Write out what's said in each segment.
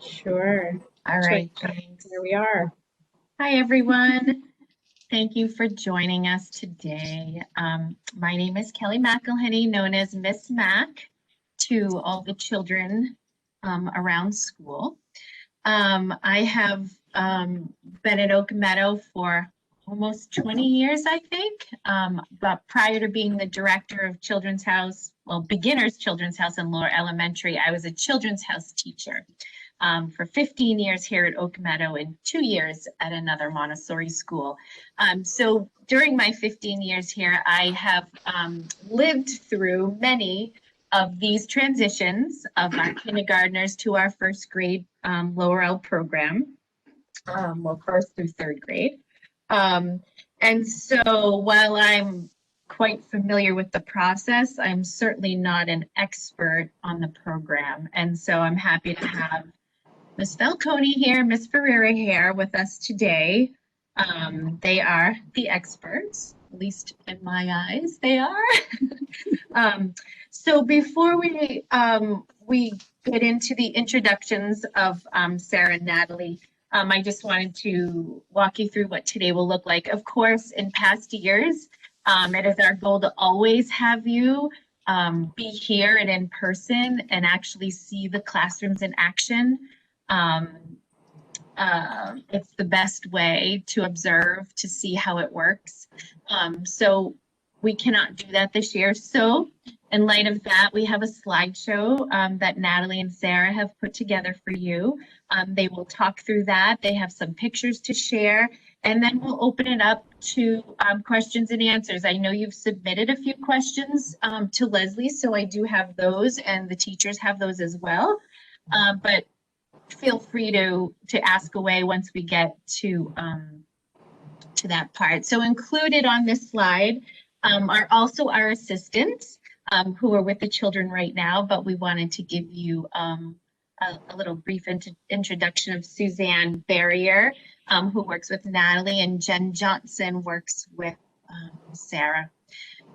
Sure. All right, thanks. Here we are. Hi, everyone. Thank you for joining us today. My name is Kelly McElhenney, known as Miss Mac to all the children around school. I have been at Oak Meadow for almost 20 years, I think. But prior to being the director of Children's House, well, Beginners Children's House in Lower Elementary, I was a Children's House teacher for 15 years here at Oak Meadow and 2 years at another Montessori school. So during my 15 years here, I have lived through many of these transitions of our kindergartners to our first grade lower L program, well, first through third grade. And so while I'm quite familiar with the process, I'm certainly not an expert on the program. And so I'm happy to have Ms. Falcone here, Ms. Ferreira here with us today. They are the experts, at least in my eyes, they are. So before we get into the introductions of Sarah and Natalie, I just wanted to walk you through what today will look like. Of course, in past years, it is our goal to always have you be here and in person and actually see the classrooms in action. It's the best way to observe, to see how it works. So we cannot do that this year. So in light of that, we have a slideshow that Natalie and Sarah have put together for you. They will talk through that. They have some pictures to share, and then we'll open it up to questions and answers. I know you've submitted a few questions to Leslie, so I do have those, and the teachers have those as well. But feel free to ask away once we get to that part. So included on this slide are also our assistants who are with the children right now, but we wanted to give you a little brief introduction of Suzanne Barrier, who works with Natalie, and Jen Johnson works with Sarah.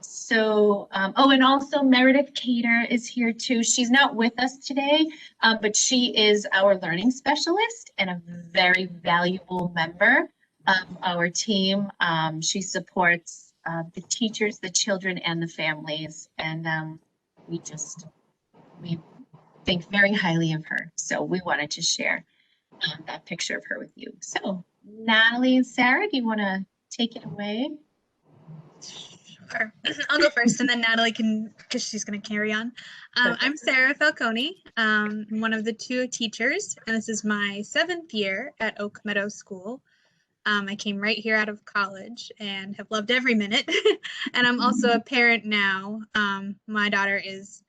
So, oh, and also Meredith Cater is here too. She's not with us today, but she is our learning specialist and a very valuable member of our team. She supports the teachers, the children, and the families, and we think very highly of her. So we wanted to share that picture of her with you. So Natalie and Sarah, do you want to take it away? Sure. I'll go first, and then Natalie can, because she's going to carry on. I'm Sarah Falcone. I'm one of the two teachers, and this is my 7th year at Oak Meadow School. I came right here out of college and have loved every minute. And I'm also a parent now. My daughter is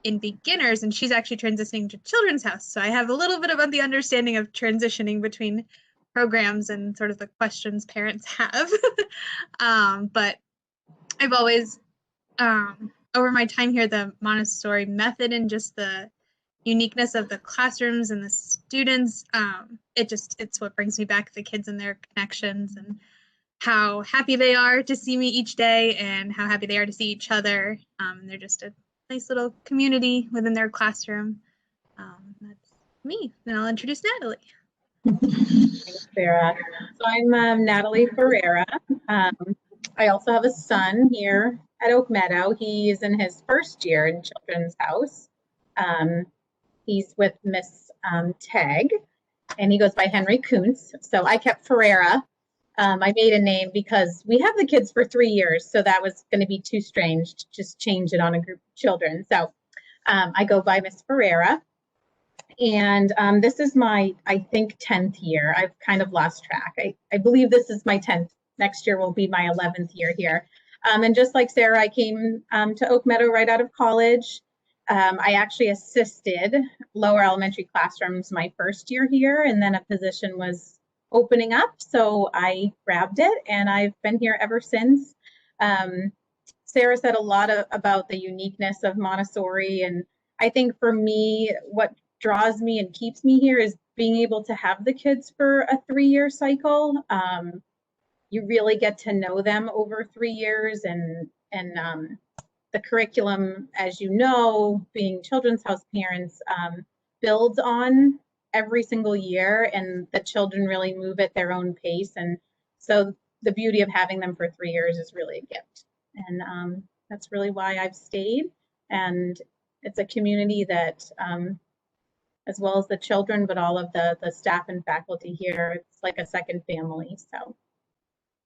in beginners, and she's actually transitioning to Children's House. So I have a little bit of the understanding of transitioning between programs and sort of the questions parents have. But I've always, over my time here, the Montessori method and just the uniqueness of the classrooms and the students, it's what brings me back, the kids and their connections and how happy they are to see me each day and how happy they are to see each other. They're just a nice little community within their classroom. That's me. Then I'll introduce Natalie. Thanks, Sarah. So I'm Natalie Ferreira. I also have a son here at Oak Meadow. He is in his first year in Children's House. He's with Miss Tag, and he goes by Henry Kuntz. So I kept Ferreira, my maiden name, because we have the kids for 3 years, so that was going to be too strange to just change it on a group of children. So I go by Miss Ferreira, and this is my, I think, 10th year. I've kind of lost track. I believe this is my 10th. Next year will be my 11th year here. And just like Sarah, I came to Oak Meadow right out of college. I actually assisted lower elementary classrooms my first year here, and then a position was opening up, so I grabbed it, and I've been here ever since. Sarah said a lot about the uniqueness of Montessori, and I think for me, what draws me and keeps me here is being able to have the kids for a 3-year cycle. You really get to know them over 3 years, and the curriculum, as you know, being Children's House parents, builds on every single year, and the children really move at their own pace. And so the beauty of having them for 3 years is really a gift. And that's really why I've stayed. And it's a community that, as well as the children, but all of the staff and faculty here, it's like a second family. So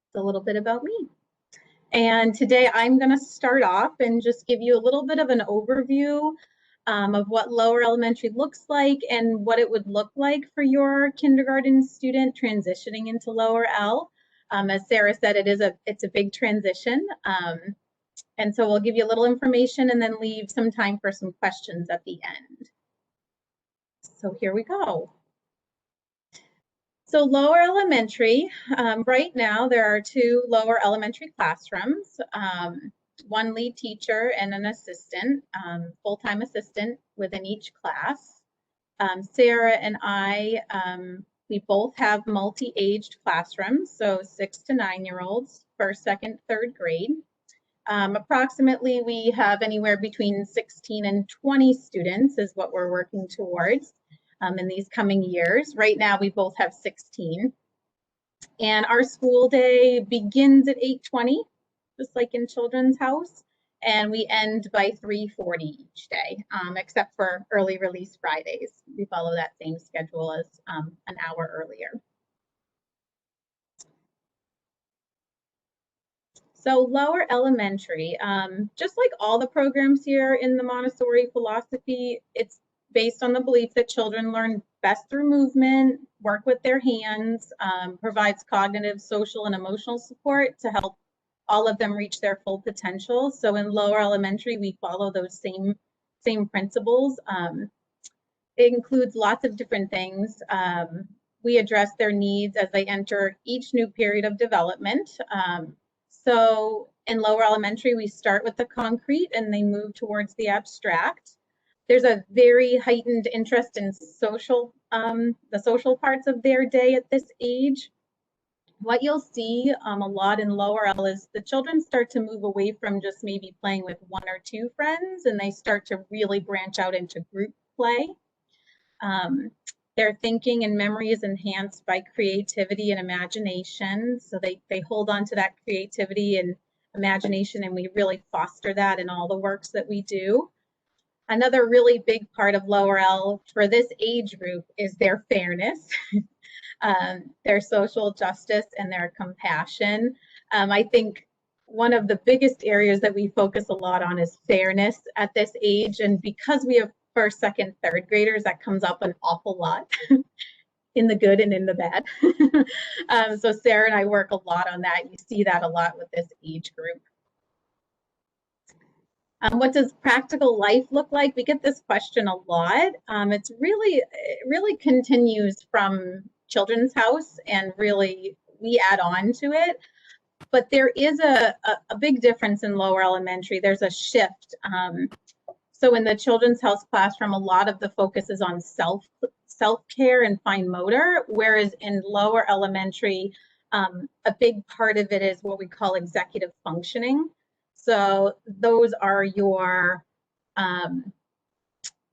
it's a little bit about me. And today I'm going to start off and just give you a little bit of an overview of what lower elementary looks like and what it would look like for your kindergarten student transitioning into lower L. As Sarah said, it's a big transition. And so we'll give you a little information and then leave some time for some questions at the end. So here we go. So lower elementary, right now there are 2 lower elementary classrooms, 1 lead teacher and an assistant, full-time assistant within each class. Sarah and I, we both have multi-aged classrooms, so 6 to 9-year-olds, first, second, third grade. Approximately, we have anywhere between 16 and 20 students is what we're working towards in these coming years. Right now, we both have 16. And our school day begins at 8:20, just like in Children's House, and we end by 3:40 each day, except for early release Fridays. We follow that same schedule as an hour earlier. So lower elementary, just like all the programs here in the Montessori philosophy, it's based on the belief that children learn best through movement, work with their hands, provides cognitive, social, and emotional support to help all of them reach their full potential. So in lower elementary, we follow those same principles. It includes lots of different things. We address their needs as they enter each new period of development. So in lower elementary, we start with the concrete and they move towards the abstract. There's a very heightened interest in the social parts of their day at this age. What you'll see a lot in lower L is the children start to move away from just maybe playing with 1 or 2 friends, and they start to really branch out into group play. Their thinking and memory is enhanced by creativity and imagination. So they hold on to that creativity and imagination, and we really foster that in all the works that we do. Another really big part of lower L for this age group is their fairness, their social justice, and their compassion. I think one of the biggest areas that we focus a lot on is fairness at this age. And because we have first, second, third graders, that comes up an awful lot in the good and in the bad. So Sarah and I work a lot on that. You see that a lot with this age group. What does practical life look like? We get this question a lot. It really continues from Children's House, and really we add on to it. But there is a big difference in lower elementary. There's a shift. So in the Children's House classroom, a lot of the focus is on self-care and fine motor, whereas in lower elementary, a big part of it is what we call executive functioning. So those are your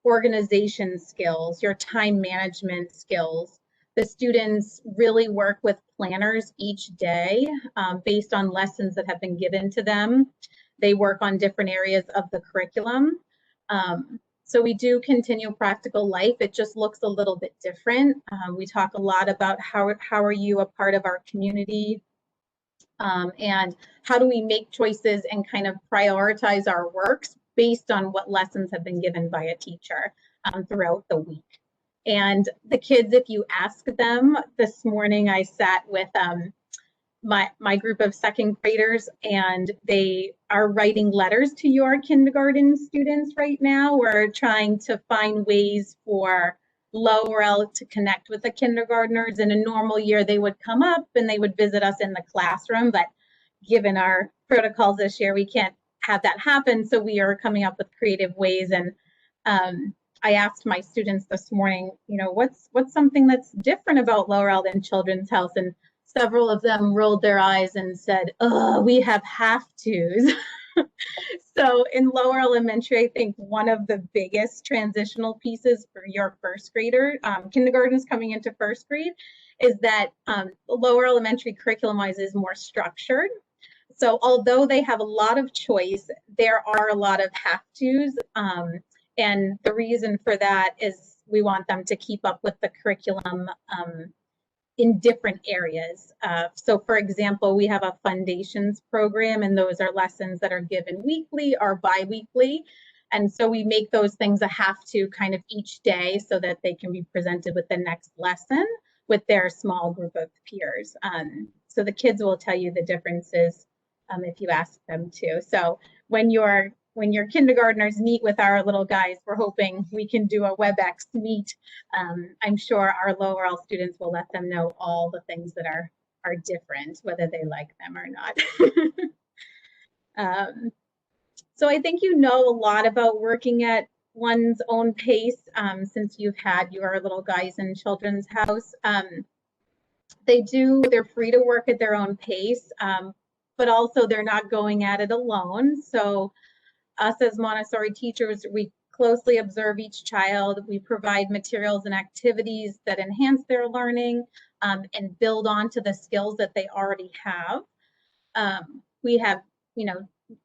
organization skills, your time management skills. The students really work with planners each day based on lessons that have been given to them. They work on different areas of the curriculum. So we do continue practical life. It just looks a little bit different. We talk a lot about how are you a part of our community, and how do we make choices and kind of prioritize our works based on what lessons have been given by a teacher throughout the week. And the kids, if you ask them, this morning I sat with my group of second graders, and they are writing letters to your kindergarten students right now. We're trying to find ways for lower L to connect with the kindergartners. In a normal year, they would come up and they would visit us in the classroom, but given our protocols this year, we can't have that happen. So we are coming up with creative ways. And I asked my students this morning, you know, what's something that's different about lower L than Children's House? And several of them rolled their eyes and said, oh, we have have tos. So So in lower elementary, I think one of the biggest transitional pieces for your first grader, kindergarten is coming into first grade, is that the lower elementary curriculum-wise is more structured. So although they have a lot of choice, there are a lot of have-tos. And the reason for that is we want them to keep up with the curriculum in different areas. So for example, we have a foundations program, and those are lessons that are given weekly or bi-weekly. And so we make those things a have-to kind of each day so that they can be presented with the next lesson with their small group of peers. So the kids will tell you the differences if you ask them to. So when your kindergartners meet with our little guys, we're hoping we can do a WebEx meet. I'm sure our lower L students will let them know all the things that are different, whether they like them or not. So I think you know a lot about working at one's own pace since you've had your little guys in Children's House. They're free to work at their own pace, but also they're not going at it alone. So us as Montessori teachers, we closely observe each child. We provide materials and activities that enhance their learning and build onto the skills that they already have. We have,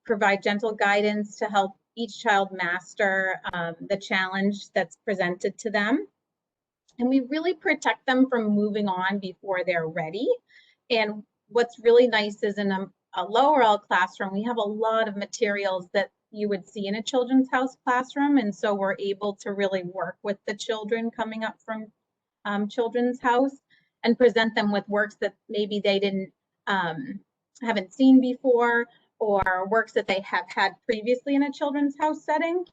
provide gentle guidance to help each child master the challenge that's presented to them. And we really protect them from moving on before they're ready. And what's really nice is in a lower L classroom, we have a lot of materials that you would see in a Children's House classroom. And so we're able to really work with the children coming up from Children's House and present them with works that maybe they haven't seen before, or works that they have had previously in a Children's House setting.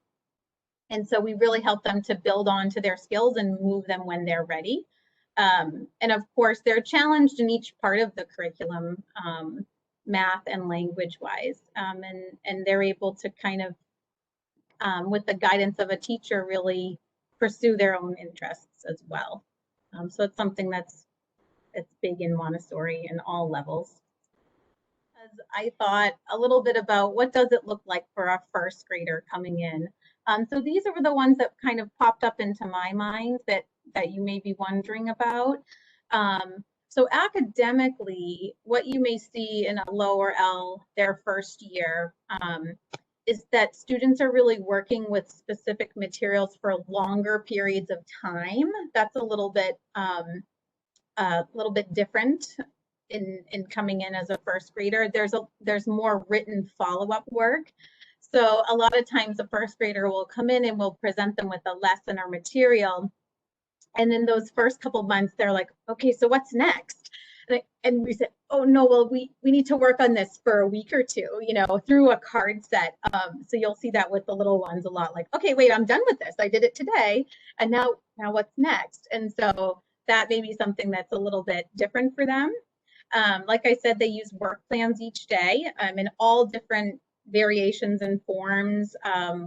And so we really help them to build on to their skills and move them when they're ready. And of course, they're challenged in each part of the curriculum, math and language wise. And they're able to kind of, with the guidance of a teacher, really pursue their own interests as well. So it's something that's big in Montessori in all levels. As I thought a little bit about what does it look like for a first grader coming in. So these are the ones that kind of popped up into my mind that you may be wondering about. So academically, what you may see in a lower L their first year is that students are really working with specific materials for longer periods of time. That's a little bit different in coming in as a first grader. There's more written follow-up work. So a lot of times a first grader will come in and we'll present them with a lesson or material. And in those first couple months, they're like, okay, so what's next? And we said, oh no, well, we need to work on this for a week or two, through a card set. So you'll see that with the little ones a lot, like, okay, wait, I'm done with this. I did it today. And now what's next? And so that may be something that's a little bit different for them. Like I said, they use work plans each day in all different variations and forms.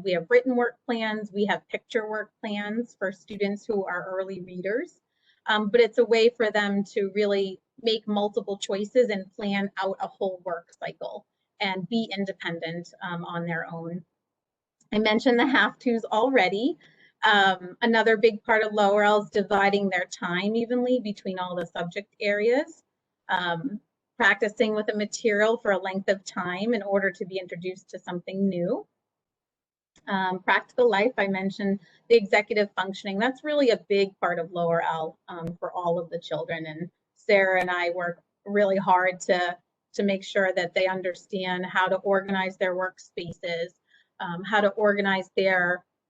We have written work plans, we have picture work plans for students who are early readers, but it's a way for them to really make multiple choices and plan out a whole work cycle and be independent on their own. I mentioned the have-tos already. Another big part of lower L is dividing their time evenly between all the subject areas. Practicing with a material for a length of time in order to be introduced to something new. Practical life, I mentioned the executive functioning. That's really a big part of lower L for all of the children. And Sarah and I work really hard to make sure that they understand how to organize their workspaces, how to organize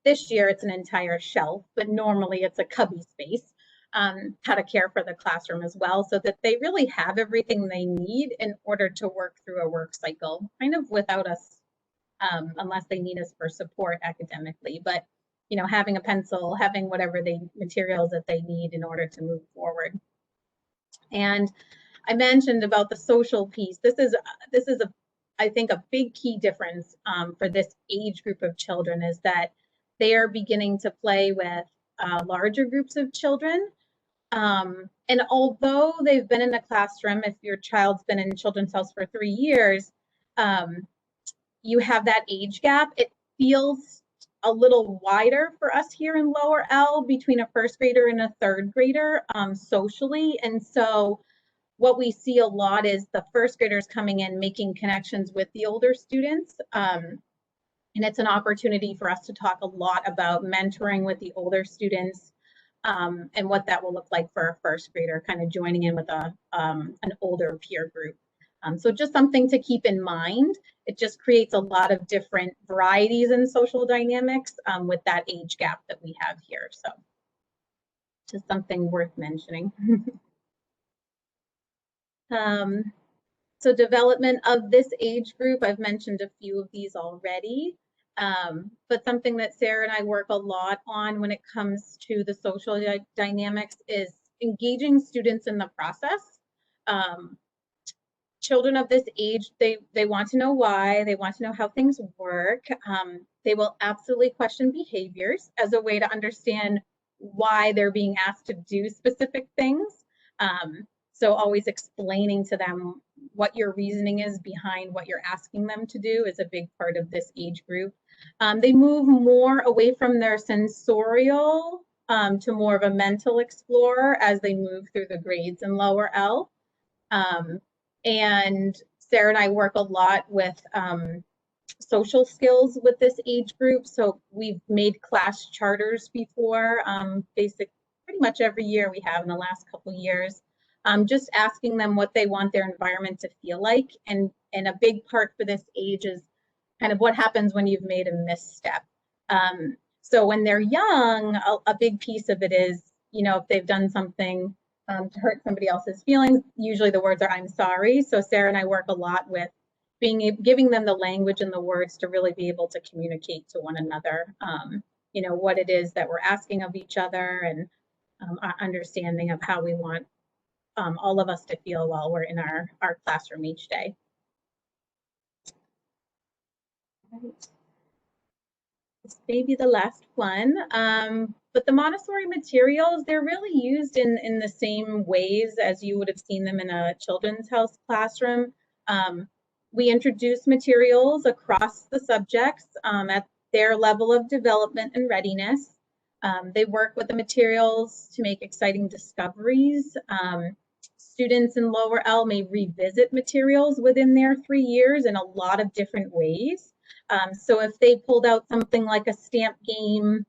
this year it's an entire shelf, but normally it's a cubby space. How to care for the classroom as well, so that they really have everything they need in order to work through a work cycle, kind of without us, unless they need us for support academically, but having a pencil, having whatever materials that they need in order to move forward. And I mentioned about the social piece. This is I think a big key difference for this age group of children is that they are beginning to play with larger groups of children. And although they've been in the classroom, if your child's been in Children's House for 3 years, you have that age gap. It feels a little wider for us here in lower L between a first grader and a third grader socially. And so what we see a lot is the first graders coming in, making connections with the older students. And it's an opportunity for us to talk a lot about mentoring with the older students and what that will look like for a first grader, kind of joining in with an older peer group. So just something to keep in mind. It just creates a lot of different varieties in social dynamics with that age gap that we have here. So just something worth mentioning. So development of this age group, I've mentioned a few of these already, but something that Sarah and I work a lot on when it comes to the social dynamics is engaging students in the process. Children of this age, they want to know why, they want to know how things work. They will absolutely question behaviors as a way to understand why they're being asked to do specific things. So always explaining to them what your reasoning is behind what you're asking them to do is a big part of this age group. They move more away from their sensorial to more of a mental explorer as they move through the grades in lower L. And Sarah and I work a lot with social skills with this age group. So we've made class charters before, pretty much every year we have in the last couple of years. Just asking them what they want their environment to feel like. And a big part for this age is kind of what happens when you've made a misstep. So when they're young, a big piece of it is, you know, if they've done something to hurt somebody else's feelings, usually the words are, I'm sorry. So Sarah and I work a lot with giving them the language and the words to really be able to communicate to one another, you know, what it is that we're asking of each other and our understanding of how we want all of us to feel while we're in our classroom each day. Right. This may be the last one, but the Montessori materials, they're really used in the same ways as you would have seen them in a children's house classroom. We introduce materials across the subjects at their level of development and readiness. They work with the materials to make exciting discoveries. Students in lower L may revisit materials within their 3 years in a lot of different ways. So if they pulled out something like a stamp game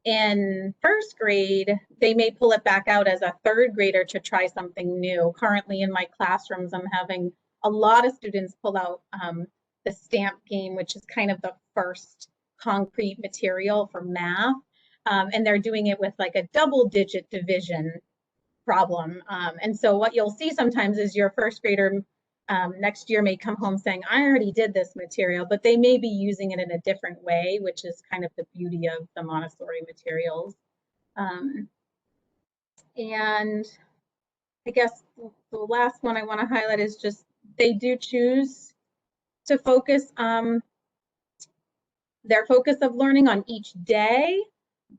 in first grade, they may pull it back out as a third grader to try something new. Currently in my classrooms, I'm having a lot of students pull out the stamp game, which is kind of the first concrete material for math. And they're doing it with like a double-digit division problem. And so what you'll see sometimes is your first grader next year may come home saying, I already did this material, but they may be using it in a different way, which is kind of the beauty of the Montessori materials. And I guess the last one I want to highlight is just they do choose to focus their focus of learning on each day,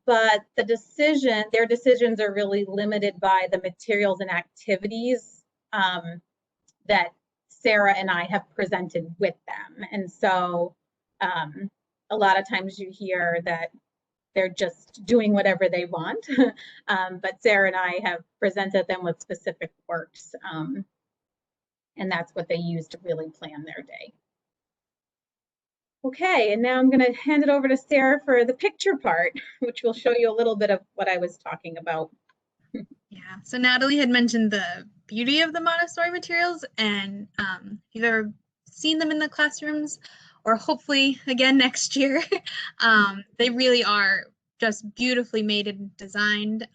but their decisions are really limited by the materials and activities that Sarah and I have presented with them. And so a lot of times you hear that they're just doing whatever they want, but Sarah and I have presented them with specific works, and that's what they use to really plan their day. Okay, and now I'm going to hand it over to Sarah for the picture part, which will show you a little bit of what I was talking about. Yeah, so Natalie had mentioned the beauty of the Montessori materials, and if you've ever seen them in the classrooms, or hopefully again next year, they really are just beautifully made and designed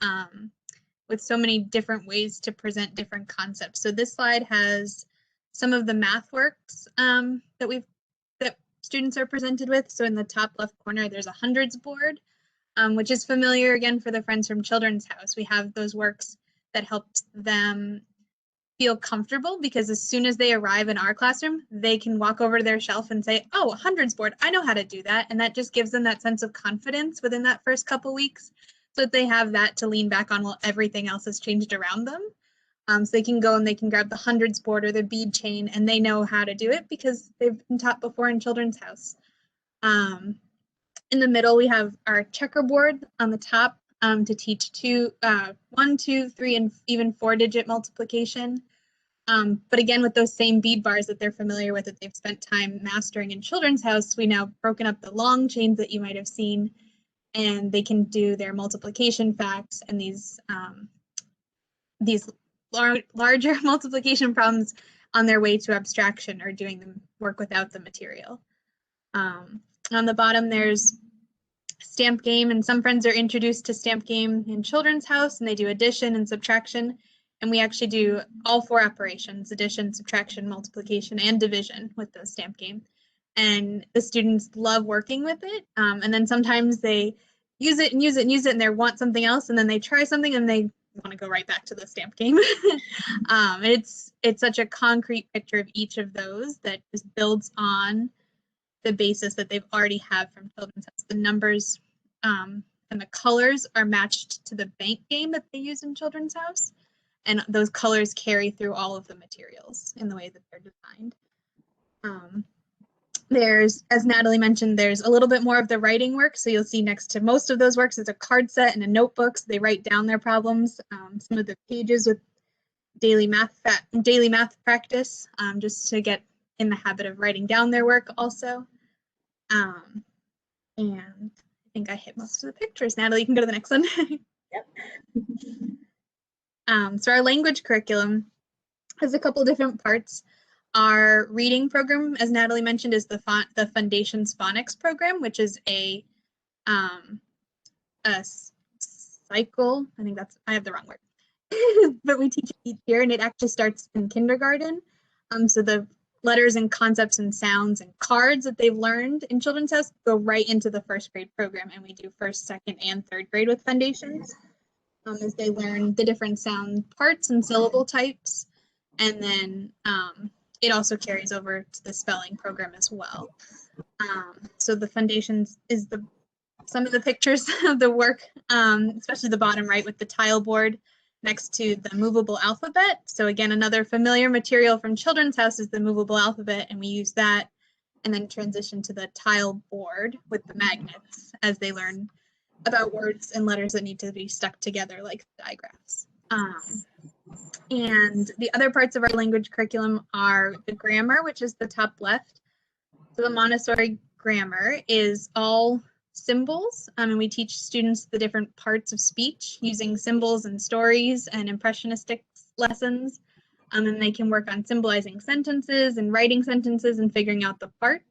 with so many different ways to present different concepts. So this slide has some of the math works that students are presented with. So in the top left corner, there's a hundreds board, which is familiar again for the Friends from Children's House. We have those works that helped them feel comfortable because as soon as they arrive in our classroom, they can walk over to their shelf and say, oh, a hundreds board, I know how to do that. And that just gives them that sense of confidence within that first couple weeks so that they have that to lean back on while everything else has changed around them. So they can go and they can grab the hundreds board or the bead chain, and they know how to do it because they've been taught before in Children's House. In the middle, we have our checkerboard on the top to teach 1, 2, 3, and even 4-digit multiplication. But again, with those same bead bars that they're familiar with, that they've spent time mastering in Children's House, we now broken up the long chains that you might have seen, and they can do their multiplication facts and these larger multiplication problems on their way to abstraction or doing the work without the material. On the bottom, there's stamp game, and some friends are introduced to stamp game in Children's House, and they do addition and subtraction. And we actually do all 4 operations: addition, subtraction, multiplication, and division with the stamp game. And the students love working with it. And then sometimes they use it and use it and use it, and they want something else, and then they try something and they want to go right back to the stamp game. It's such a concrete picture of each of those that just builds on the basis that they've already have from Children's House. The numbers and the colors are matched to the bank game that they use in Children's House, and those colors carry through all of the materials in the way that they're designed. There's, as Natalie mentioned, there's a little bit more of the writing work. So you'll see next to most of those works is a card set and a notebook. So they write down their problems. Some of the pages with daily math practice, just to get in the habit of writing down their work also. And I think I hit most of the pictures. Natalie, you can go to the next one. Yep. So our language curriculum has a couple different parts. Our reading program, as Natalie mentioned, is the Foundations Phonics program, which is a cycle. I think I have the wrong word, but we teach it each year, and it actually starts in kindergarten. So the letters and concepts and sounds and cards that they've learned in Children's House go right into the 1st grade program, and we do 1st, 2nd, and 3rd grade with Foundations, as they learn the different sound parts and syllable types. And then it also carries over to the spelling program as well. So the Foundations is some of the pictures of the work, especially the bottom right with the tile board next to the movable alphabet. So again, another familiar material from Children's House is the movable alphabet, and we use that and then transition to the tile board with the magnets as they learn about words and letters that need to be stuck together like digraphs. And the other parts of our language curriculum are the grammar, which is the top left. So the Montessori grammar is all symbols, and we teach students the different parts of speech using symbols and stories and impressionistic lessons. And they can work on symbolizing sentences and writing sentences and figuring out the parts.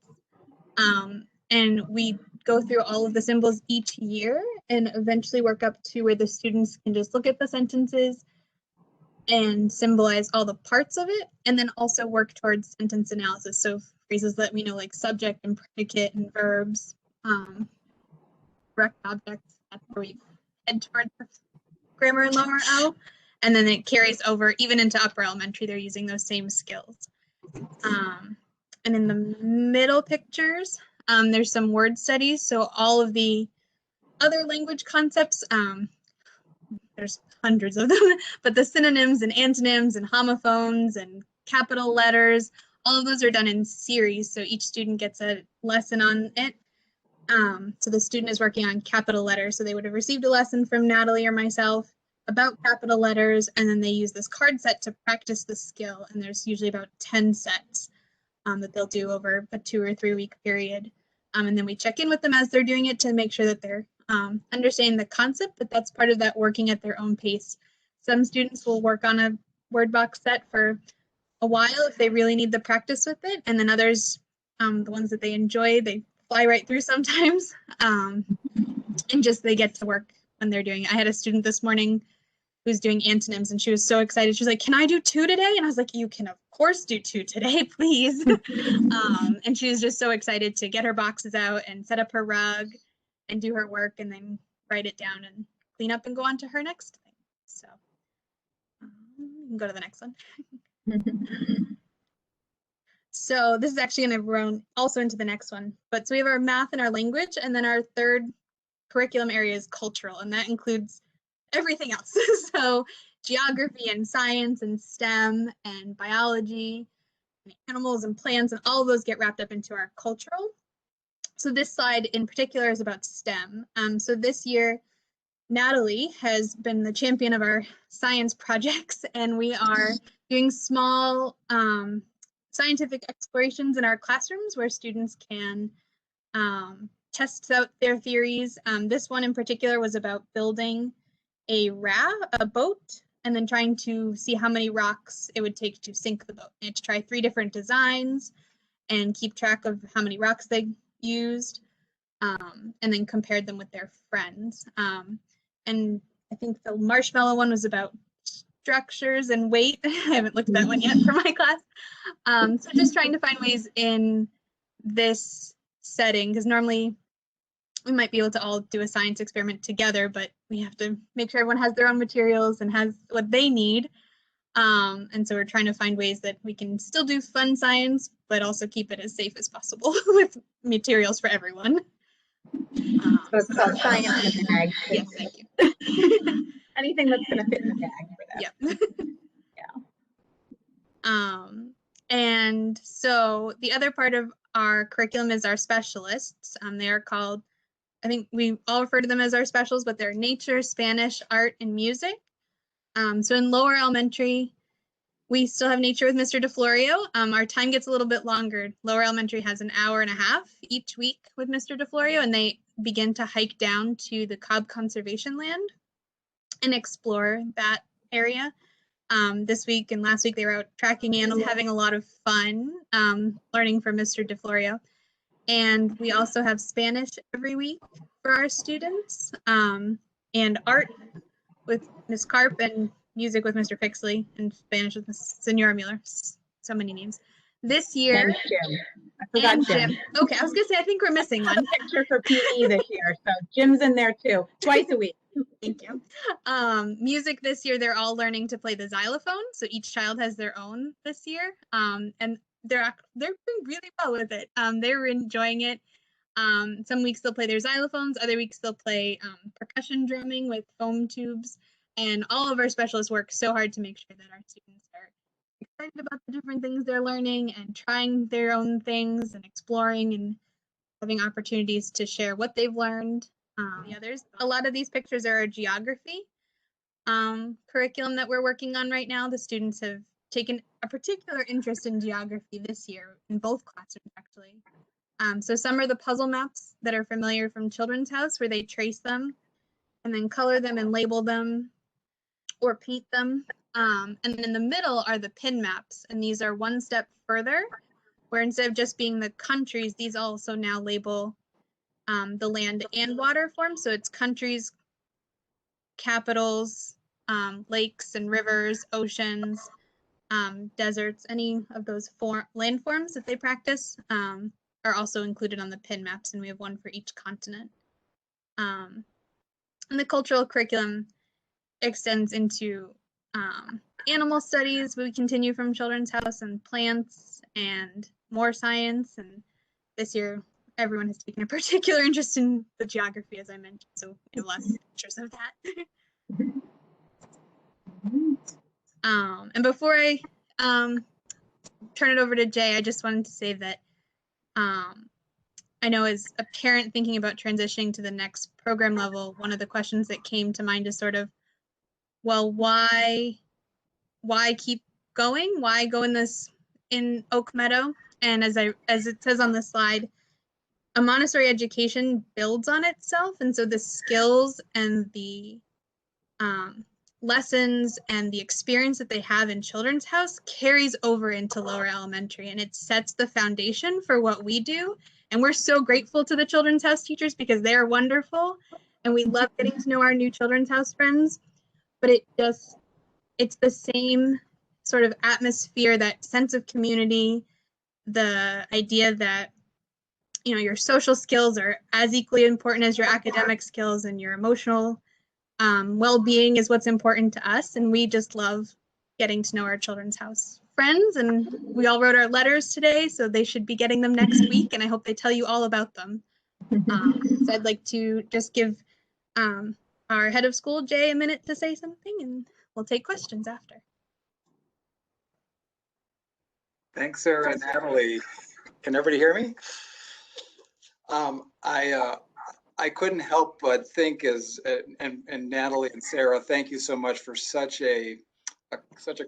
And we go through all of the symbols each year and eventually work up to where the students can just look at the sentences and symbolize all the parts of it, and then also work towards sentence analysis. So phrases that we know, like subject and predicate and verbs, direct objects, that's where we head towards grammar and lower L. And then it carries over even into upper elementary, they're using those same skills. And in the middle pictures, there's some word studies. So all of the other language concepts, there's hundreds of them, but the synonyms and antonyms and homophones and capital letters, all of those are done in series. So each student gets a lesson on it. So the student is working on capital letters. So they would have received a lesson from Natalie or myself about capital letters, and then they use this card set to practice the skill. And there's usually about 10 sets that they'll do over a 2 or 3 week period. And then we check in with them as they're doing it to make sure that they're understanding the concept, but that's part of that working at their own pace. Some students will work on a word box set for a while if they really need the practice with it, and then others, the ones that they enjoy, they fly right through sometimes, and just they get to work when they're doing it. I had a student this morning who's doing antonyms, and she was so excited. She was like, "Can I do 2 today?" And I was like, "You can of course do 2 today, please." And she was just so excited to get her boxes out and set up her rug and do her work and then write it down and clean up and go on to her next thing. So you can go to the next one. So this is actually going to run also into the next one. But so we have our math and our language, and then our third curriculum area is cultural, and that includes everything else. So geography and science and STEM and biology and animals and plants, and all of those get wrapped up into our cultural. So this slide in particular is about STEM. So this year, Natalie has been the champion of our science projects, and we are doing small scientific explorations in our classrooms where students can test out their theories. This one in particular was about building a boat, and then trying to see how many rocks it would take to sink the boat. They had to try 3 different designs and keep track of how many rocks they used, and then compared them with their friends. And I think the marshmallow one was about structures and weight. I haven't looked at that one yet for my class. So just trying to find ways in this setting, because normally we might be able to all do a science experiment together, but we have to make sure everyone has their own materials and has what they need. And so we're trying to find ways that we can still do fun science, but also keep it as safe as possible with materials for everyone. So it's called science in the bag. Yes, thank you. Anything that's going to fit in the bag for that. Yep. Yeah. And so the other part of our curriculum is our specialists. They are called, I think we all refer to them as our specials, but they're nature, Spanish, art, and music. So in lower elementary, we still have nature with Mr. DeFlorio. Our time gets a little bit longer. Lower elementary has an hour and a half each week with Mr. DeFlorio, and they begin to hike down to the Cobb Conservation Land and explore that area. This week and last week, they were out tracking animals, having a lot of fun, learning from Mr. DeFlorio. And we also have Spanish every week for our students, and art with Ms. Karp, and music with Mr. Pixley, and Spanish with Ms. Senora Mueller. So many names. This year, And Jim. I forgot Jim. Okay, I was gonna say, I think we're missing one. Picture for PE this year, so Jim's in there too, twice a week. Thank you. Music this year, they're all learning to play the xylophone. So each child has their own this year, and they're doing really well with it. They're enjoying it. Some weeks they'll play their xylophones, other weeks they'll play percussion drumming with foam tubes, and all of our specialists work so hard to make sure that our students are excited about the different things they're learning and trying their own things and exploring and having opportunities to share what they've learned. A lot of these pictures are our geography curriculum that we're working on right now. The students have taken a particular interest in geography this year in both classrooms, actually. So some are the puzzle maps that are familiar from Children's House, where they trace them and then color them and label them or paint them. And then in the middle are the pin maps, and these are one step further, where instead of just being the countries, these also now label the land and water forms. So it's countries, capitals, lakes and rivers, oceans, deserts, any of those land forms that they practice are also included on the pin maps, and we have one for each continent. And the cultural curriculum extends into animal studies. We continue from Children's House, and plants and more science. And this year, everyone has taken a particular interest in the geography, as I mentioned, so we have lots of pictures of that. And before I turn it over to Jay, I just wanted to say that I know as a parent thinking about transitioning to the next program level, one of the questions that came to mind is sort of, well, why keep going? Why go in Oak Meadow? And as it says on the slide, a Montessori education builds on itself, and so the skills and the lessons and the experience that they have in Children's House carries over into lower elementary, and it sets the foundation for what we do. And we're so grateful to the Children's House teachers because they are wonderful, and we love getting to know our new Children's House friends. But it's the same sort of atmosphere, that sense of community, the idea that, you know, your social skills are as equally important as your academic skills, and your emotional well-being is what's important to us. And we just love getting to know our Children's House friends, and we all wrote our letters today, so they should be getting them next week, and I hope they tell you all about them. So I'd like to just give our head of school, Jay, a minute to say something, and we'll take questions after. Thanks, Sarah and Natalie. Can everybody hear me? I couldn't help but think and Natalie and Sarah, thank you so much for such a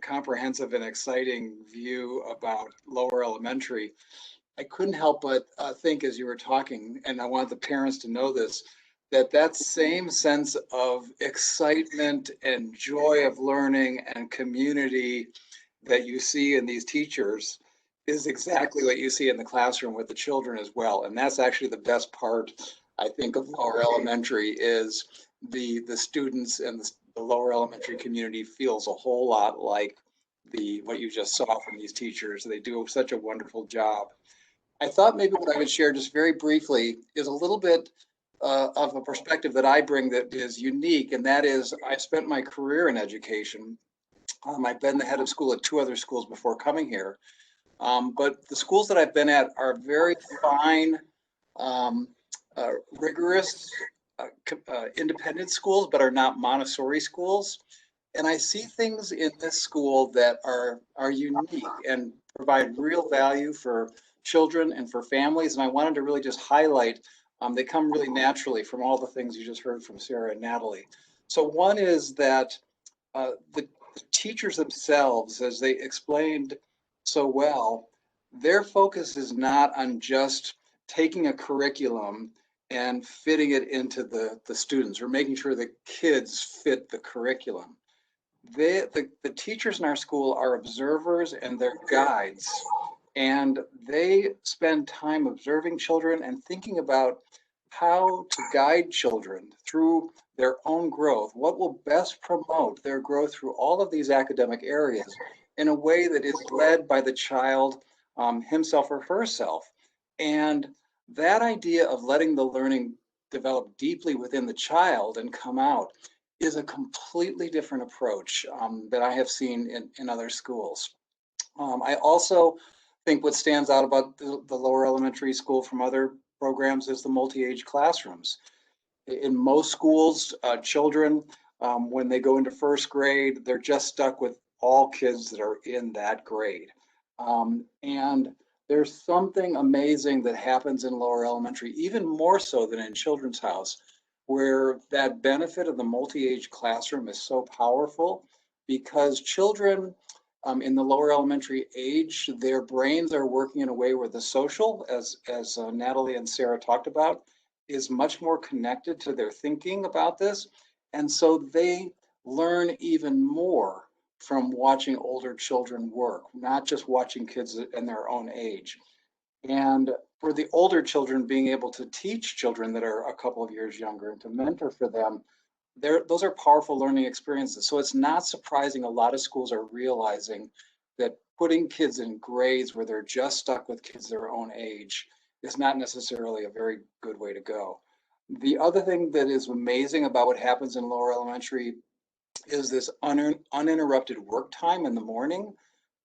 comprehensive and exciting view about lower elementary. I couldn't help but think as you were talking, and I want the parents to know this, that same sense of excitement and joy of learning and community that you see in these teachers is exactly what you see in the classroom with the children as well. And that's actually the best part, I think, of lower elementary is the students and the lower elementary community feels a whole lot like what you just saw from these teachers. They do such a wonderful job. I thought maybe what I would share just very briefly is a little bit of a perspective that I bring that is unique, and that is I spent my career in education. I've been the head of school at 2 other schools before coming here. But the schools that I've been at are very fine, rigorous, independent schools, but are not Montessori schools. And I see things in this school that are unique and provide real value for children and for families. And I wanted to really just highlight, they come really naturally from all the things you just heard from Sarah and Natalie. So one is that the teachers themselves, as they explained so well, their focus is not on just taking a curriculum and fitting it into the students or making sure the kids fit the curriculum. The teachers in our school are observers and they're guides, and they spend time observing children and thinking about how to guide children through their own growth, what will best promote their growth through all of these academic areas in a way that is led by the child himself or herself. And that idea of letting the learning develop deeply within the child and come out is a completely different approach that I have seen in other schools. I also think what stands out about the lower elementary school from other programs is the multi-age classrooms. In most schools, children, when they go into first grade, they're just stuck with all kids that are in that grade. And there's something amazing that happens in lower elementary, even more so than in Children's House, where that benefit of the multi-age classroom is so powerful because children in the lower elementary age, their brains are working in a way where the social, as Natalie and Sarah talked about, is much more connected to their thinking about this. And so they learn even more from watching older children work, not just watching kids in their own age. And for the older children, being able to teach children that are a couple of years younger and to mentor for them, those are powerful learning experiences. So it's not surprising a lot of schools are realizing that putting kids in grades where they're just stuck with kids their own age is not necessarily a very good way to go. The other thing that is amazing about what happens in lower elementary is this uninterrupted work time in the morning,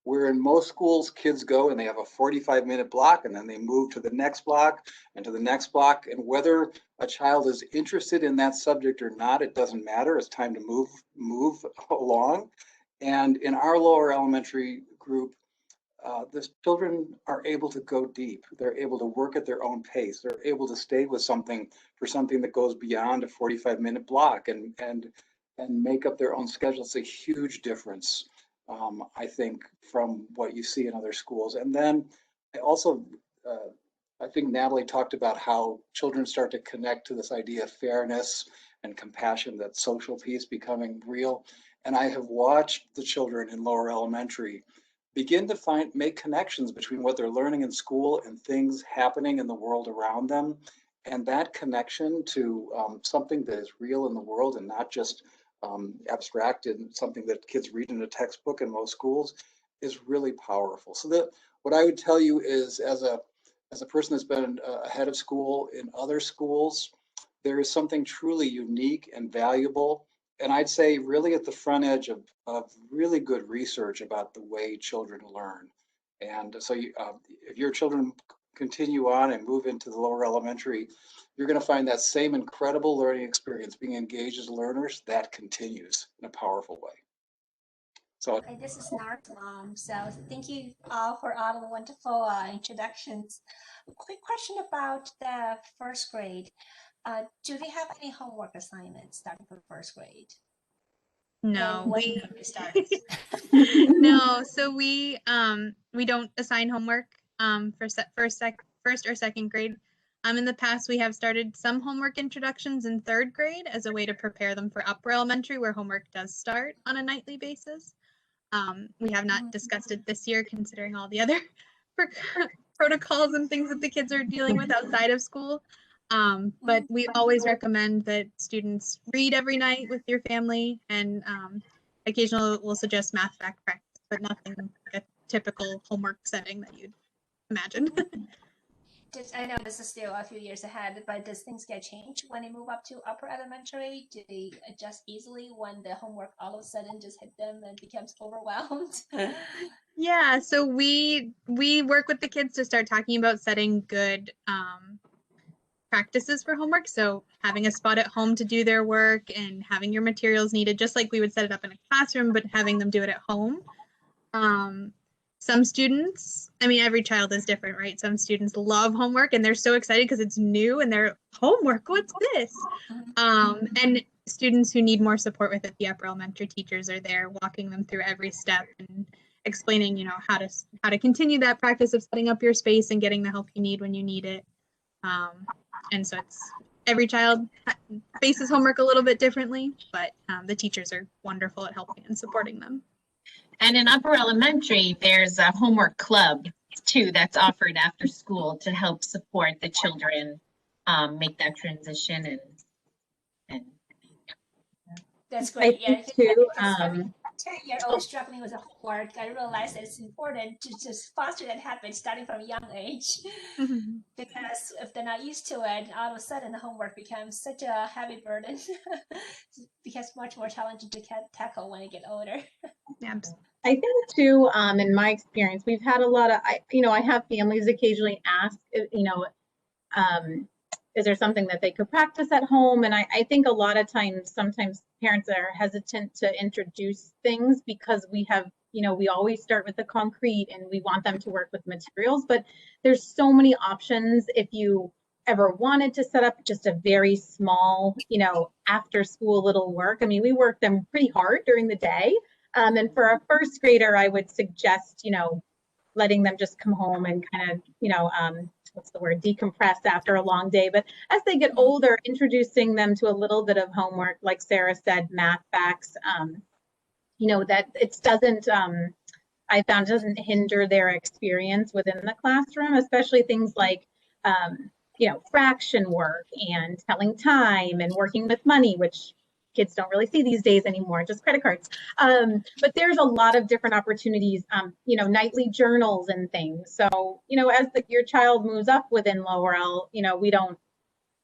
where in most schools kids go and they have a 45-minute block and then they move to the next block and to the next block, and whether a child is interested in that subject or not, it doesn't matter. It's time to move along. And in our lower elementary group, the children are able to go deep. They're able to work at their own pace. They're able to stay with something that goes beyond a 45-minute block and make up their own schedule. It's a huge difference, I think, from what you see in other schools. And then I also, I think Natalie talked about how children start to connect to this idea of fairness and compassion, that social piece becoming real. And I have watched the children in lower elementary begin to make connections between what they're learning in school and things happening in the world around them. And that connection to something that is real in the world and not just abstract and something that kids read in a textbook in most schools is really powerful. So what I would tell you is, as a person that's been a head of school in other schools, there is something truly unique and valuable, and I'd say really at the front edge of really good research about the way children learn. And so if your children continue on and move into the lower elementary, you're going to find that same incredible learning experience, being engaged as learners, that continues in a powerful way. So Hi, this is Nar's mom. So thank you for all the wonderful introductions. Quick question about the first grade. Do they have any homework assignments starting from first grade? No, When we it starts? no. So we don't assign homework for first or second grade. In the past, we have started some homework introductions in third grade as a way to prepare them for upper elementary, where homework does start on a nightly basis. We have not discussed it this year, considering all the other protocols and things that the kids are dealing with outside of school. But we always recommend that students read every night with your family, and occasionally we'll suggest math fact practice, but nothing like a typical homework setting that you'd imagine. I know this is still a few years ahead, but does things get changed when they move up to upper elementary? Do they adjust easily when the homework all of a sudden just hit them and becomes overwhelmed? Yeah, so we work with the kids to start talking about setting good practices for homework. So having a spot at home to do their work and having your materials needed, just like we would set it up in a classroom, but having them do it at home. Some students, I mean, every child is different, right? Some students love homework and they're so excited because it's new and they're homework, what's this? And students who need more support with it, the upper elementary teachers are there walking them through every step and explaining, how to continue that practice of setting up your space and getting the help you need when you need it. And so every child faces homework a little bit differently, but the teachers are wonderful at helping and supporting them. And in upper elementary, there's a homework club too that's offered after school to help support the children make that transition and That's I great. Yeah, think too, 10-year-old struggling with homework, I realized that it's important to just foster that habit starting from a young age. Because if they're not used to it, all of a sudden the homework becomes such a heavy burden. It becomes much more challenging to tackle when they get older. Yeah. I think too, in my experience, we've had a lot of, I have families occasionally ask, is there something that they could practice at home? And I think a lot of times, sometimes parents are hesitant to introduce things because we have, we always start with the concrete and we want them to work with materials, but there's so many options. If you ever wanted to set up just a very small, after school little work, I mean, we work them pretty hard during the day. And for a first grader, I would suggest, letting them just come home and kind of, what's the word, decompress after a long day. But as they get older, introducing them to a little bit of homework, like Sarah said, math facts, that it doesn't, I found doesn't hinder their experience within the classroom, especially things like, fraction work and telling time and working with money, which kids don't really see these days anymore, just credit cards. But there's a lot of different opportunities, nightly journals and things. So, as your child moves up within lower L, we don't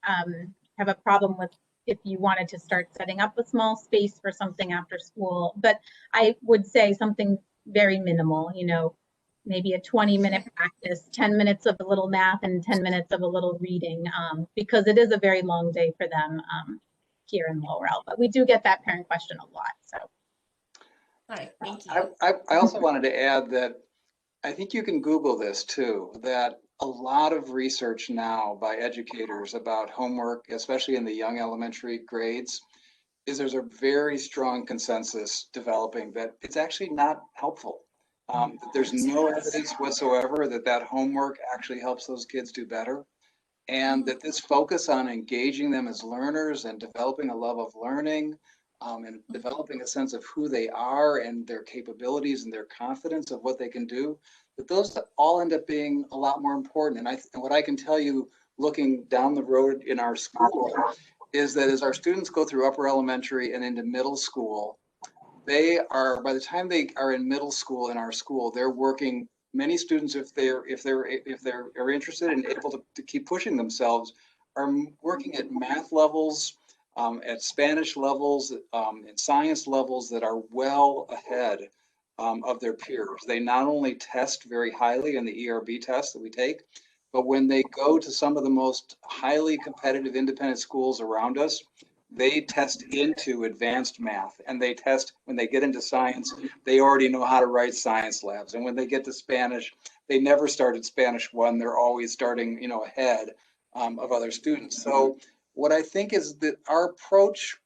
have a problem with if you wanted to start setting up a small space for something after school. But I would say something very minimal, maybe a 20-minute practice, 10 minutes of a little math and 10 minutes of a little reading, because it is a very long day for them. Here in lower L, but we do get that parent question a lot. So, all right, thank you. I also wanted to add that I think you can Google this too, that a lot of research now by educators about homework, especially in the young elementary grades, is there's a very strong consensus developing that it's actually not helpful. There's no evidence whatsoever that homework actually helps those kids do better. And that this focus on engaging them as learners and developing a love of learning and developing a sense of who they are and their capabilities and their confidence of what they can do, that those all end up being a lot more important. And what I can tell you looking down the road in our school is that as our students go through upper elementary and into middle school, they are, by the time they are in middle school in our school, they're working. Many students, if they're interested and able to keep pushing themselves, are working at math levels, at Spanish levels, and science levels that are well ahead of their peers. They not only test very highly in the ERB test that we take, but when they go to some of the most highly competitive independent schools around us, they test into advanced math, and they test when they get into science, they already know how to write science labs. And when they get to Spanish, they never start at Spanish 1. They're always starting, ahead of other students. So what I think is that our approach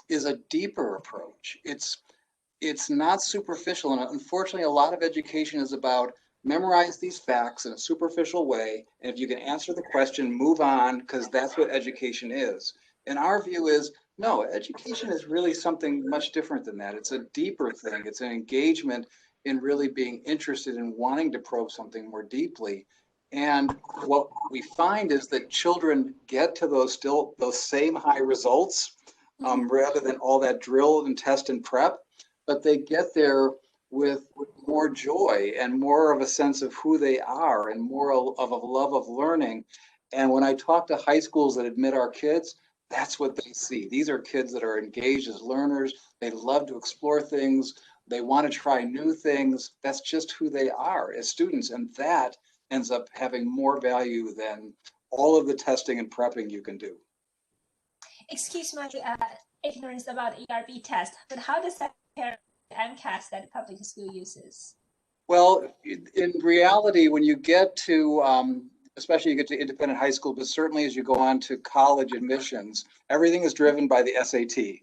is a deeper approach. It's not superficial. And unfortunately, a lot of education is about memorize these facts in a superficial way. And if you can answer the question, move on, because that's what education is. And our view is, no, education is really something much different than that. It's a deeper thing. It's an engagement in really being interested in wanting to probe something more deeply. And what we find is that children get to those same high results rather than all that drill and test and prep, but they get there with more joy and more of a sense of who they are and more of a love of learning. And when I talk to high schools that admit our kids, that's what they see. These are kids that are engaged as learners. They love to explore things. They want to try new things. That's just who they are as students. And that ends up having more value than all of the testing and prepping you can do. Excuse my ignorance about ERB test, but how does that compare to MCAS that the public school uses? Well, in reality, when you get to, especially you get to independent high school, but certainly as you go on to college admissions, everything is driven by the SAT.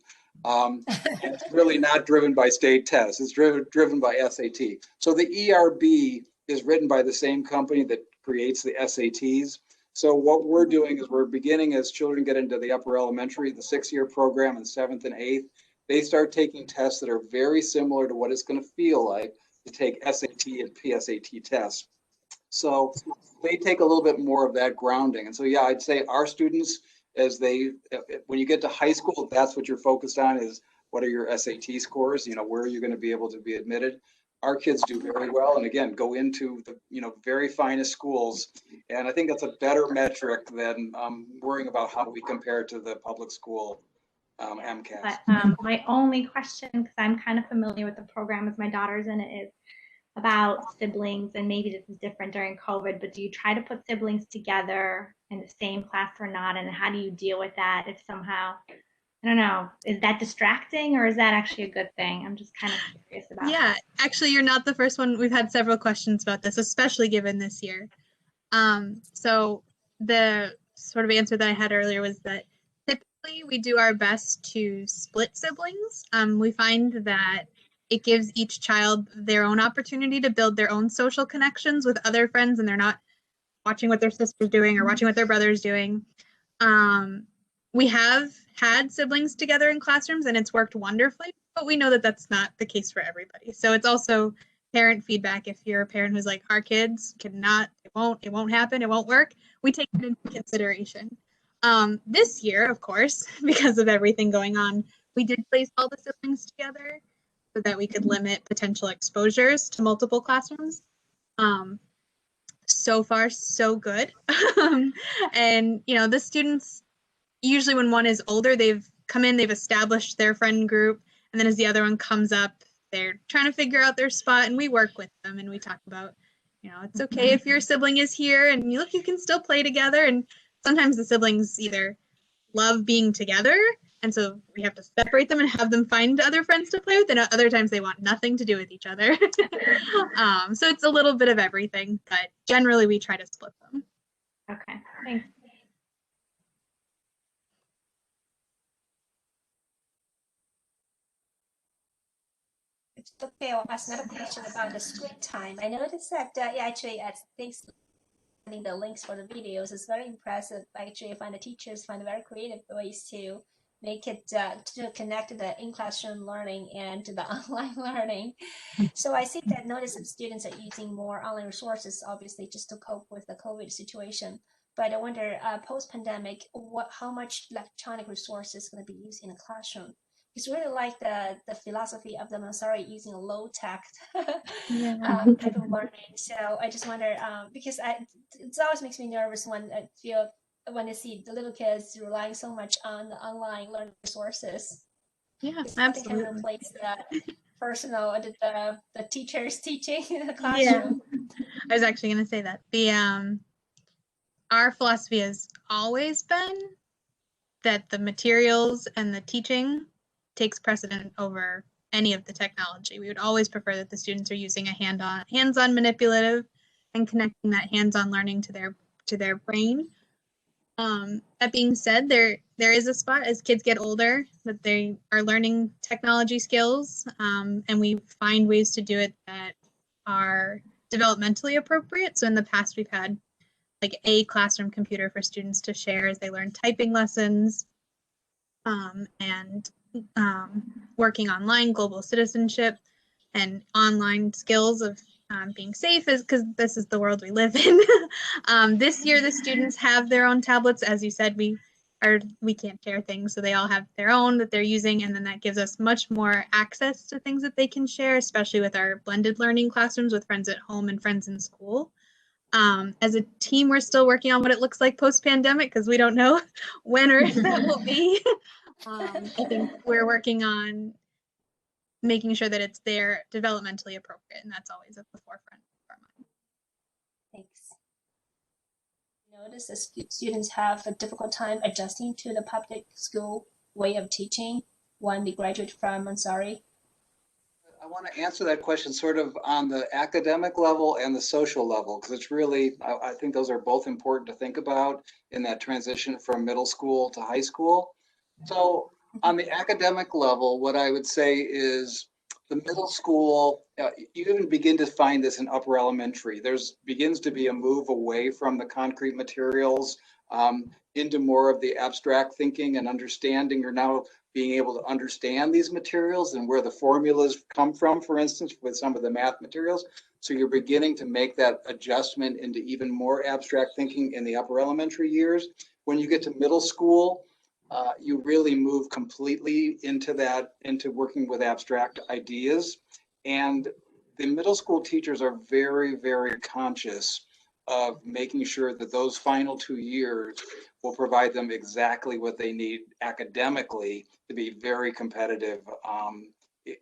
It's really not driven by state tests. It's driven by SAT. So the ERB is written by the same company that creates the SATs. So what we're doing is we're beginning as children get into the upper elementary, the 6-year program in 7th and 8th, they start taking tests that are very similar to what it's going to feel like to take SAT and PSAT tests. So they take a little bit more of that grounding. And so, yeah, I'd say our students, when you get to high school, that's what you're focused on is what are your SAT scores, where are you going to be able to be admitted? Our kids do very well, and again, go into the very finest schools. And I think that's a better metric than worrying about how we compare to the public school MCAS. But my only question, because I'm kind of familiar with the program as my daughter's in it, is about siblings, and maybe this is different during COVID, but do you try to put siblings together in the same class or not? And how do you deal with that if somehow, I don't know, is that distracting or is that actually a good thing? I'm just kind of curious about Yeah, actually, you're not the first one. We've had several questions about this, especially given this year. So the sort of answer that I had earlier was that typically we do our best to split siblings. We find that it gives each child their own opportunity to build their own social connections with other friends, and they're not watching what their sister's doing or watching what their brother's doing. We have had siblings together in classrooms and it's worked wonderfully, but we know that that's not the case for everybody. So it's also parent feedback. If you're a parent who's like, our kids cannot, it won't happen, it won't work, we take it into consideration. This year, of course, because of everything going on, we did place all the siblings together so that we could limit potential exposures to multiple classrooms. So far, so good. And, the students, usually when one is older, they've come in, they've established their friend group, and then as the other one comes up, they're trying to figure out their spot, and we work with them and we talk about, it's okay if your sibling is here and you can still play together. And sometimes the siblings either love being together, and so we have to separate them and have them find other friends to play with, and other times they want nothing to do with each other. So it's a little bit of everything, but generally we try to split them. Okay, thanks. It's okay, I'll ask another question about the screen time. I noticed that actually thanks to sending the links for the videos, it's very impressive. Actually, I find the teachers find very creative ways to make it to connect the in-classroom learning and to the online learning. So I see that notice that students are using more online resources, obviously, just to cope with the COVID situation. But I wonder, post-pandemic, how much electronic resources is going to be used in a classroom? It's really like the philosophy of the Montessori using a low-tech type of learning. So I just wonder, because it always makes me nervous when I see the little kids relying so much on the online learning resources. Yeah, absolutely. They can replace the personal, the teachers teaching in the classroom. Yeah. I was actually going to say that. Our philosophy has always been that the materials and the teaching takes precedent over any of the technology. We would always prefer that the students are using a hands-on manipulative and connecting that hands-on learning to their brain. That being said, there is a spot as kids get older that they are learning technology skills, and we find ways to do it that are developmentally appropriate. So in the past, we've had like a classroom computer for students to share as they learn typing lessons, and working online, global citizenship, and online skills of being safe, is because this is the world we live in. This year, the students have their own tablets. As you said, we can't share things, so they all have their own that they're using, and then that gives us much more access to things that they can share, especially with our blended learning classrooms with friends at home and friends in school. As a team, we're still working on what it looks like post-pandemic because we don't know when or if that will be. I think we're working on making sure that it's there developmentally appropriate, and that's always at the forefront of our mind. Thanks. Notice that students have a difficult time adjusting to the public school way of teaching when they graduate from Montessori. I want to answer that question sort of on the academic level and the social level, because it's really, I think those are both important to think about in that transition from middle school to high school. So on the academic level, what I would say is the middle school, you even begin to find this in upper elementary. There's begins to be a move away from the concrete materials into more of the abstract thinking and understanding. You're now being able to understand these materials and where the formulas come from, for instance, with some of the math materials. So you're beginning to make that adjustment into even more abstract thinking in the upper elementary years. When you get to middle school, you really move completely into working with abstract ideas. And the middle school teachers are very, very conscious of making sure that those final 2 years will provide them exactly what they need academically to be very competitive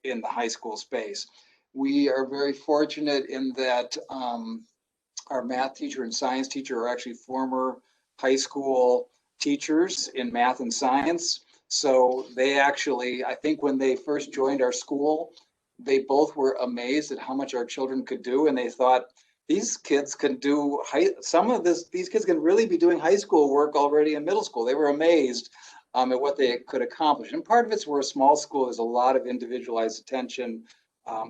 in the high school space. We are very fortunate in that our math teacher and science teacher are actually former high school teachers in math and science. So they actually, I think when they first joined our school, they both were amazed at how much our children could do. And they thought, these kids can do these kids can really be doing high school work already in middle school. They were amazed at what they could accomplish. And part of it's we're a small school, there's a lot of individualized attention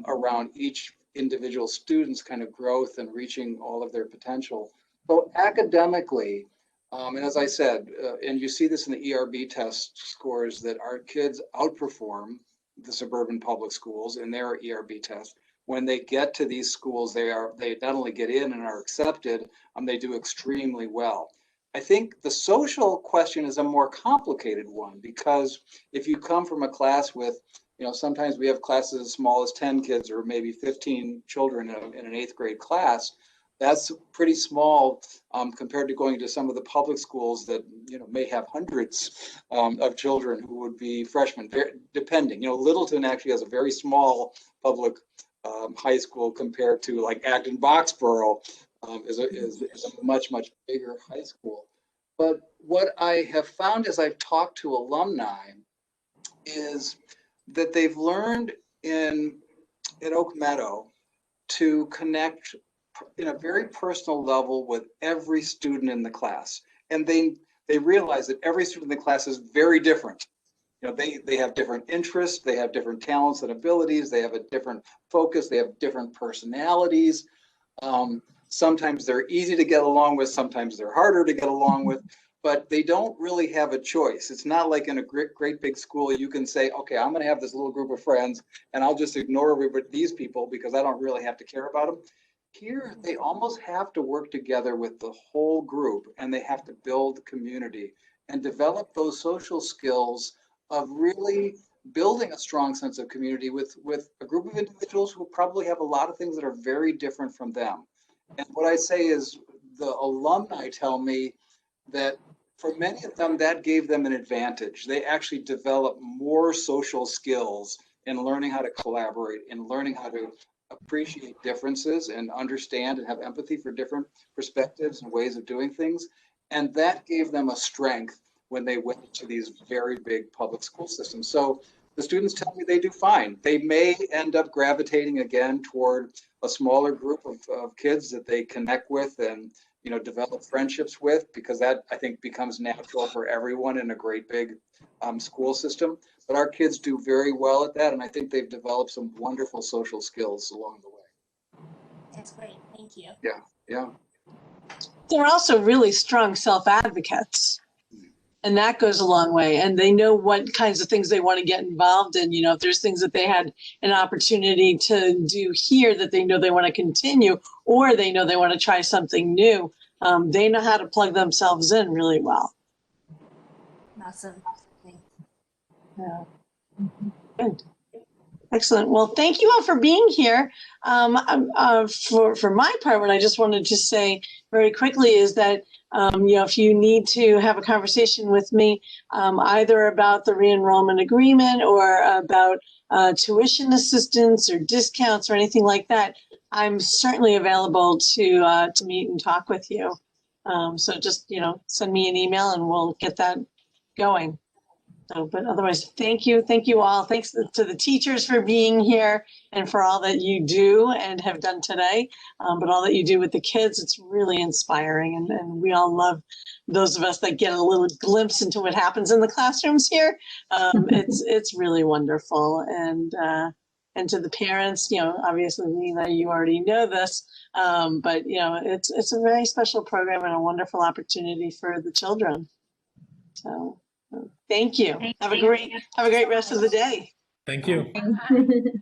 around each individual student's kind of growth and reaching all of their potential. So academically, and as I said, and you see this in the ERB test scores, that our kids outperform the suburban public schools in their ERB test. When they get to these schools, they not only get in and are accepted, they do extremely well. I think the social question is a more complicated one, because if you come from a class with, sometimes we have classes as small as 10 kids or maybe 15 children in an 8th grade class. That's pretty small compared to going to some of the public schools that may have hundreds of children who would be freshmen, depending. Littleton actually has a very small public high school compared to like Acton Boxborough is a much, much bigger high school. But what I have found as I've talked to alumni is that they've learned at Oak Meadow to connect in a very personal level with every student in the class. And they realize that every student in the class is very different. They have different interests, they have different talents and abilities, they have a different focus, they have different personalities. Sometimes they're easy to get along with, sometimes they're harder to get along with, but they don't really have a choice. It's not like in a great big school, you can say, okay, I'm gonna have this little group of friends and I'll just ignore these people because I don't really have to care about them. Here, they almost have to work together with the whole group, and they have to build community and develop those social skills of really building a strong sense of community with a group of individuals who probably have a lot of things that are very different from them. And what I say is the alumni tell me that for many of them, that gave them an advantage. They actually developed more social skills in learning how to collaborate, in learning how to appreciate differences and understand and have empathy for different perspectives and ways of doing things. And that gave them a strength when they went to these very big public school systems. So the students tell me they do fine. They may end up gravitating again toward a smaller group of kids that they connect with and, you know, develop friendships with, because that, I think, becomes natural for everyone in a great big school system. But our kids do very well at that, and I think they've developed some wonderful social skills along the way. That's great. Thank you. Yeah. They're also really strong self-advocates. And that goes a long way. And they know what kinds of things they want to get involved in. You know, if there's things that they had an opportunity to do here that they know they want to continue, or they know they want to try something new, they know how to plug themselves in really well. Awesome. Thanks. Yeah. Good. Excellent. Well, thank you all for being here. For my part, what I just wanted to say very quickly is that, you know, if you need to have a conversation with me, either about the re-enrollment agreement or about tuition assistance or discounts or anything like that, I'm certainly available to meet and talk with you. So just, you know, send me an email and we'll get that going. So, but otherwise, thank you all. Thanks to the teachers for being here and for all that you do and have done today, but all that you do with the kids, it's really inspiring. And we all love those of us that get a little glimpse into what happens in the classrooms here. It's really wonderful. And to the parents, you know, obviously, Lena, you already know this, but, you know, it's a very special program and a wonderful opportunity for the children. So. Thank you. Have a great rest of the day. Thank you. Bye.